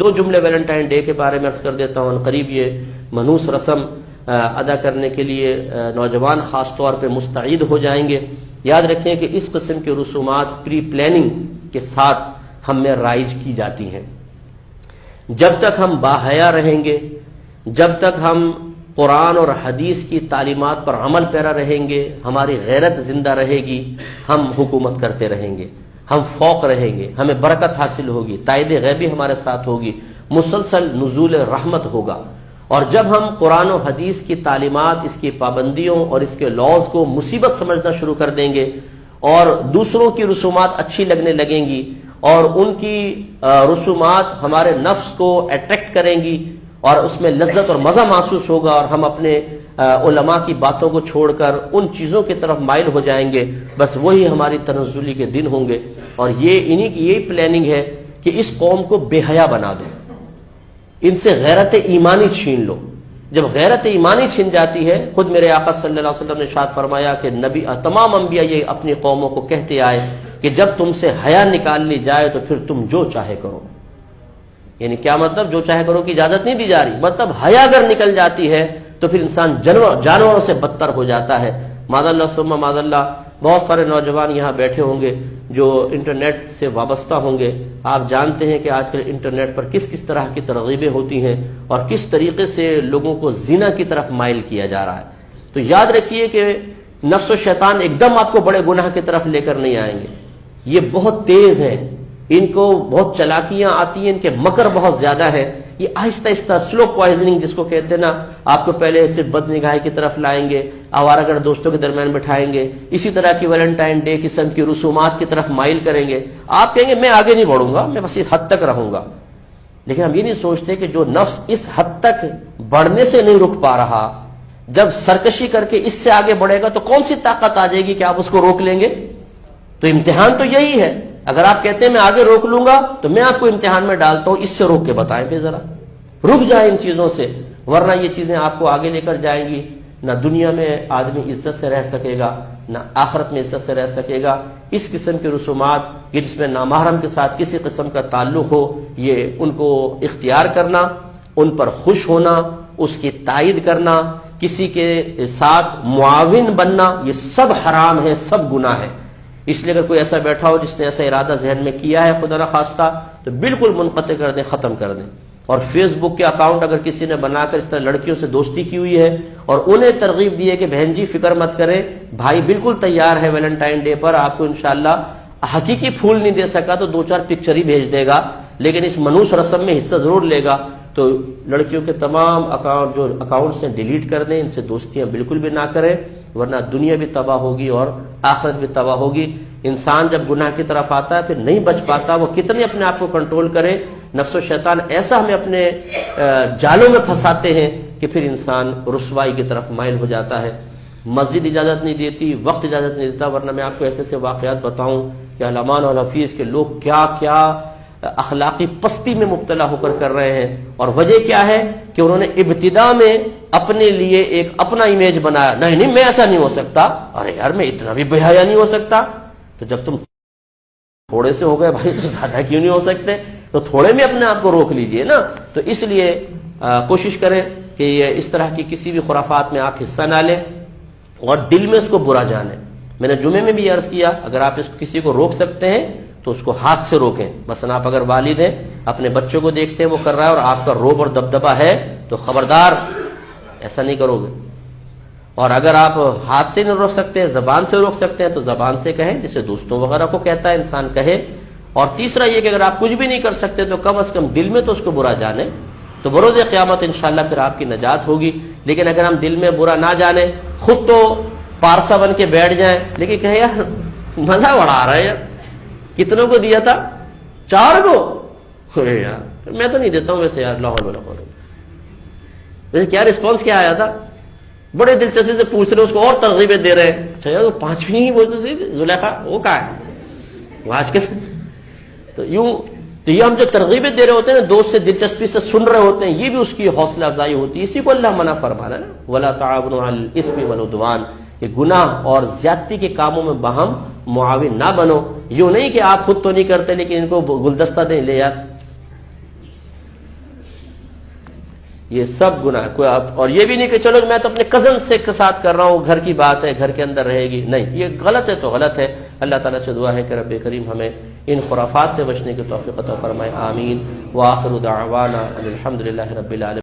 دو جملے Valentine day کے بارے میں عرض کر دیتا ہوں. قریب یہ منحوس رسم ادا کرنے کے لیے نوجوان خاص طور پہ مستعد ہو جائیں گے. یاد رکھیں کہ اس قسم کے رسومات پری پلاننگ کے ساتھ ہم میں رائج کی جاتی ہیں. جب تک ہم باحیا رہیں گے، جب تک ہم قرآن اور حدیث کی تعلیمات پر عمل پیرا رہیں گے، ہماری غیرت زندہ رہے گی، ہم حکومت کرتے رہیں گے، ہم فوق رہیں گے، ہمیں برکت حاصل ہوگی، تائید غیبی ہمارے ساتھ ہوگی، مسلسل نزول رحمت ہوگا. اور جب ہم قرآن و حدیث کی تعلیمات، اس کی پابندیوں اور اس کے لاز کو مصیبت سمجھنا شروع کر دیں گے اور دوسروں کی رسومات اچھی لگنے لگیں گی اور ان کی رسومات ہمارے نفس کو اٹریکٹ کریں گی اور اس میں لذت اور مزہ محسوس ہوگا اور ہم اپنے علماء کی باتوں کو چھوڑ کر ان چیزوں کی طرف مائل ہو جائیں گے، بس وہی ہماری تنزلی کے دن ہوں گے. اور انہی کی یہی پلاننگ ہے کہ اس قوم کو بے حیا بنا دو، ان سے غیرت ایمانی چھین لو. جب غیرت ایمانی چھن جاتی ہے، خود میرے آقا صلی اللہ علیہ وسلم نے ارشاد فرمایا کہ تمام انبیاء یہ اپنی قوموں کو کہتے آئے کہ جب تم سے حیا نکال لی جائے تو پھر تم جو چاہے کرو. یعنی کیا مطلب؟ جو چاہے کرو کی اجازت نہیں دی جا رہی، مطلب حیا اگر نکل جاتی ہے تو پھر انسان جانوروں سے بدتر ہو جاتا ہے. معاذ اللہ ثم معاذ اللہ. بہت سارے نوجوان یہاں بیٹھے ہوں گے جو انٹرنیٹ سے وابستہ ہوں گے. آپ جانتے ہیں کہ آج کل انٹرنیٹ پر کس کس طرح کی ترغیبیں ہوتی ہیں اور کس طریقے سے لوگوں کو زنا کی طرف مائل کیا جا رہا ہے. تو یاد رکھیے کہ نفس و شیطان ایک دم آپ کو بڑے گناہ کی طرف لے کر نہیں آئیں گے. یہ بہت تیز ہیں، ان کو بہت چلاکیاں آتی ہیں، ان کے مکر بہت زیادہ ہے. یہ آہستہ آہستہ سلو پوائزننگ جس کو کہتے ہیں نا، آپ کو پہلے صرف بد نگاہی کی طرف لائیں گے، آوارہ دوستوں کے درمیان بٹھائیں گے، اسی طرح کی ویلنٹائن ڈے قسم کی رسومات کی طرف مائل کریں گے. آپ کہیں گے میں آگے نہیں بڑھوں گا، میں بس اس حد تک رہوں گا. لیکن ہم یہ نہیں سوچتے کہ جو نفس اس حد تک بڑھنے سے نہیں رک پا رہا، جب سرکشی کر کے اس سے آگے بڑھے گا تو کون سی طاقت آ جائے گی کہ آپ اس کو روک لیں گے؟ تو امتحان تو یہی ہے. اگر آپ کہتے ہیں میں آگے روک لوں گا تو میں آپ کو امتحان میں ڈالتا ہوں، اس سے روک کے بتائیں پھر ذرا، رک جائیں ان چیزوں سے، ورنہ یہ چیزیں آپ کو آگے لے کر جائیں گی. نہ دنیا میں آدمی عزت سے رہ سکے گا، نہ آخرت میں عزت سے رہ سکے گا. اس قسم کی رسومات کہ جس میں نامحرم کے ساتھ کسی قسم کا تعلق ہو، یہ ان کو اختیار کرنا، ان پر خوش ہونا، اس کی تائید کرنا، کسی کے ساتھ معاون بننا، یہ سب حرام ہے، سب گناہ ہے. اس لیے اگر کوئی ایسا بیٹھا ہو جس نے ایسا ارادہ ذہن میں کیا ہے خدا نخواستہ، تو بالکل منقطع کر دیں، ختم کر دیں. اور فیس بک کے اکاؤنٹ اگر کسی نے بنا کر اس طرح لڑکیوں سے دوستی کی ہوئی ہے اور انہیں ترغیب دی ہے کہ بہن جی فکر مت کریں، بھائی بالکل تیار ہے ویلنٹائن ڈے پر آپ کو انشاءاللہ حقیقی پھول نہیں دے سکا تو 2-4 پکچر ہی بھیج دے گا، لیکن اس منحوس رسم میں حصہ ضرور لے گا. تو لڑکیوں کے تمام اکاؤنٹس ہیں ڈیلیٹ کر دیں، ان سے دوستیاں بالکل بھی نہ کریں، ورنہ دنیا بھی تباہ ہوگی اور آخرت بھی تباہ ہوگی. انسان جب گناہ کی طرف آتا ہے پھر نہیں بچ پاتا، وہ کتنے اپنے آپ کو کنٹرول کرے. نفس و شیطان ایسا ہمیں اپنے جالوں میں پھنساتے ہیں کہ پھر انسان رسوائی کی طرف مائل ہو جاتا ہے. مسجد اجازت نہیں دیتی، وقت اجازت نہیں دیتا، ورنہ میں آپ کو ایسے ایسے واقعات بتاؤں کہ علمان اور حفیظ کے لوگ کیا کیا اخلاقی پستی میں مبتلا ہو کر رہے ہیں. اور وجہ کیا ہے کہ انہوں نے ابتدا میں اپنے لیے ایک اپنا امیج بنایا، نہیں میں ایسا نہیں ہو سکتا، ارے یار میں اتنا بھی بے حیا نہیں ہو سکتا. تو جب تم تھوڑے سے ہو گئے بھائی تو زیادہ کیوں نہیں ہو سکتے؟ تو تھوڑے میں اپنے آپ کو روک لیجئے نا. تو اس لیے کوشش کریں کہ اس طرح کی کسی بھی خرافات میں آپ حصہ نہ لیں اور دل میں اس کو برا جانیں. میں نے جمعے میں بھی عرض کیا، اگر آپ کسی کو روک سکتے ہیں تو اس کو ہاتھ سے روکیں. مثلا آپ اگر والد ہیں، اپنے بچوں کو دیکھتے ہیں وہ کر رہا ہے اور آپ کا روب اور دبدبہ ہے تو خبردار ایسا نہیں کرو گے. اور اگر آپ ہاتھ سے نہیں روک سکتے، زبان سے روک سکتے ہیں تو زبان سے کہیں، جسے دوستوں وغیرہ کو کہتا ہے انسان کہے. اور تیسرا یہ کہ اگر آپ کچھ بھی نہیں کر سکتے تو کم از کم دل میں تو اس کو برا جانیں، تو بروز قیامت انشاءاللہ پھر آپ کی نجات ہوگی. لیکن اگر ہم دل میں برا نہ جانیں، خود تو پارسا بن کے بیٹھ جائیں لیکن کہیں یار مزہ بڑا رہا ہے، یار کتنوں کو دیا تھا؟ 4 کو. یار میں تو نہیں دیتا ہوں ویسے، یار لاہور والا ویسے کیا رسپانس کیا آیا تھا؟ بڑے دلچسپی سے پوچھ رہے، اس کو اور ترغیبیں دے رہے ہیں. اچھا یار وہ 5ویں ہی بولتے تھے زلیخا، وہ کہاں ہے آج کل؟ تو یہ ہم جو ترغیبیں دے رہے ہوتے ہیں نا، دوست سے دلچسپی سے سن رہے ہوتے ہیں، یہ بھی اس کی حوصلہ افزائی ہوتی ہے. اسی کو اللہ منع فرما رہا ہے نا، وَلَا تَعَاوَنُوا عَلَى الْإِثْمِ وَالْعُدْوَانِ، کہ گناہ اور زیادتی کے کاموں میں باہم معاون نہ بنو. یوں نہیں کہ آپ خود تو نہیں کرتے لیکن ان کو گلدستہ دیں، لے یار یہ سب گناہ کوئی اور یہ بھی نہیں کہ چلو میں تو اپنے کزن سے کے ساتھ کر رہا ہوں، گھر کی بات ہے، گھر کے اندر رہے گی، نہیں، یہ غلط ہے تو غلط ہے۔ اللہ تعالیٰ سے دعا ہے کہ رب کریم ہمیں ان خرافات سے بچنے کی توفیق عطا فرمائے، آمین۔ وآخر دعوانا الحمد للہ رب العالمین۔